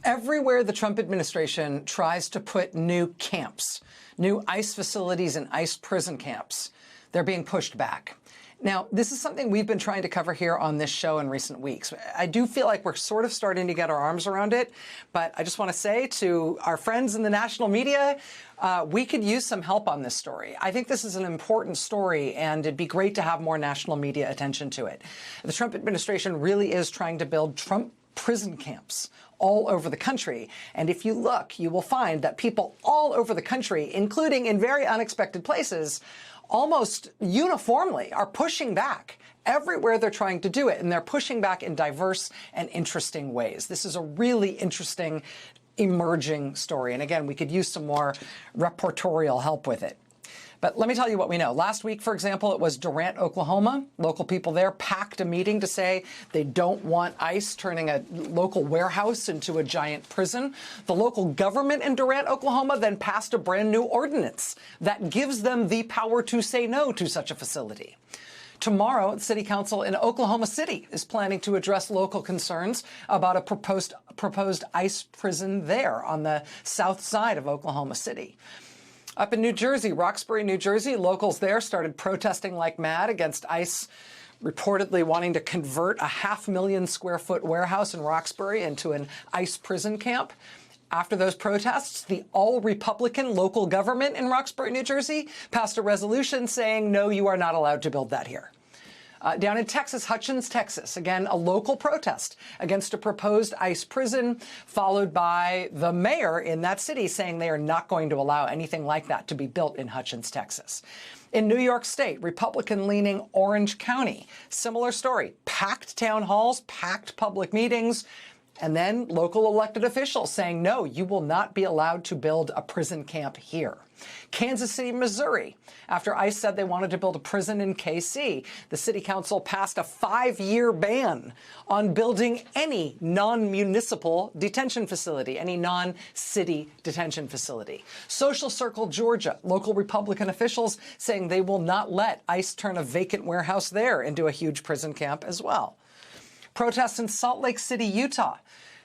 Everywhere the Trump administration tries to put new camps, new ICE facilities and ICE prison camps, they're being pushed back. Now, this is something we've been trying to cover here on this show in recent weeks. I do feel like we're sort of starting to get our arms around it, but I just want to say to our friends in the national media, we could use some help on this story. I think this is an important story, and it'd be great to have more national media attention to it. The Trump administration really is trying to build Trump prison camps all over the country. And if you look, you will find that people all over the country, including in very unexpected places, almost uniformly are pushing back everywhere they're trying to do it. And they're pushing back in diverse and interesting ways. This is a really interesting, emerging story. And again, we could use some more reportorial help with it. But let me tell you what we know. Last week, for example, it was Durant, Oklahoma. Local people there packed a meeting to say they don't want ICE turning a local warehouse into a giant prison. The local government in Durant, Oklahoma, then passed a brand new ordinance that gives them the power to say no to such a facility. Tomorrow, the City Council in Oklahoma City is planning to address local concerns about a proposed ICE prison there on the south side of Oklahoma City. Up in New Jersey, Roxbury, New Jersey, locals there started protesting like mad against ICE reportedly wanting to convert a 500,000 square foot warehouse in Roxbury into an ICE prison camp. After those protests, the all-Republican local government in Roxbury, New Jersey, passed a resolution saying, no, you are not allowed to build that here. Down in Texas, Hutchins, Texas, again, a local protest against a proposed ICE prison, followed by the mayor in that city saying they are not going to allow anything like that to be built in Hutchins, Texas. In New York State, Republican-leaning Orange County, similar story, packed town halls, packed public meetings, and then local elected officials saying, no, you will not be allowed to build a prison camp here. Kansas City, Missouri, after ICE said they wanted to build a prison in KC, the city council passed a 5-year ban on building any non-municipal detention facility, any non-city detention facility. Social Circle, Georgia, local Republican officials saying they will not let ICE turn a vacant warehouse there into a huge prison camp as well. Protests in Salt Lake City, Utah.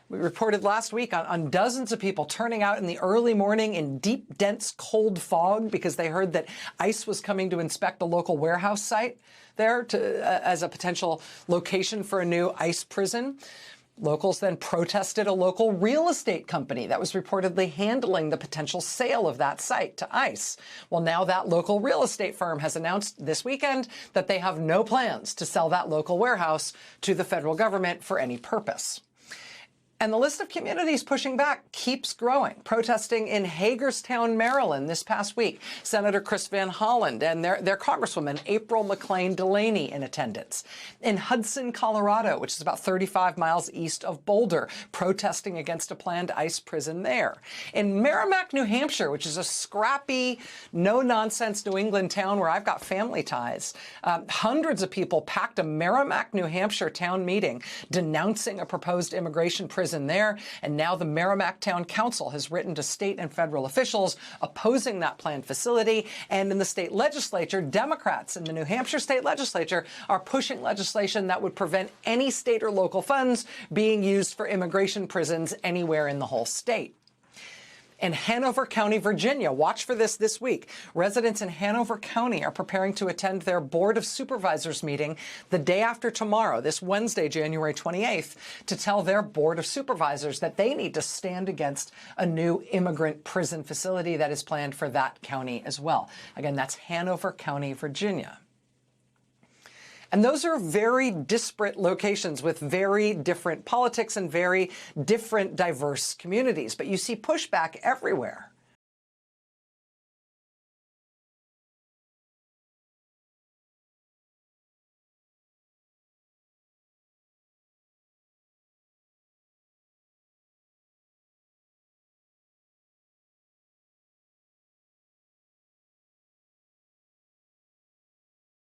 We reported last week on dozens of people turning out in the early morning in deep, dense, cold fog because they heard that ICE was coming to inspect a local warehouse site there as a potential location for a new ICE prison. Locals then protested a local real estate company that was reportedly handling the potential sale of that site to ICE. Well, now that local real estate firm has announced this weekend that they have no plans to sell that local warehouse to the federal government for any purpose. And the list of communities pushing back keeps growing. Protesting in Hagerstown, Maryland this past week, Senator Chris Van Hollen and their Congresswoman April McClain Delaney in attendance. In Hudson, Colorado, which is about 35 miles east of Boulder, protesting against a planned ICE prison there. In Merrimack, New Hampshire, which is a scrappy, no-nonsense New England town where I've got family ties, hundreds of people packed a Merrimack, New Hampshire town meeting denouncing a proposed immigration prison there, and now the Merrimack Town Council has written to state and federal officials opposing that planned facility. And in the state legislature, Democrats in the New Hampshire state legislature are pushing legislation that would prevent any state or local funds being used for immigration prisons anywhere in the whole state. In Hanover County, Virginia, watch for this week. Residents in Hanover County are preparing to attend their Board of Supervisors meeting the day after tomorrow, this Wednesday, January 28th, to tell their Board of Supervisors that they need to stand against a new immigrant prison facility that is planned for that county as well. Again, that's Hanover County, Virginia. And those are very disparate locations with very different politics and very different diverse communities. But you see pushback everywhere.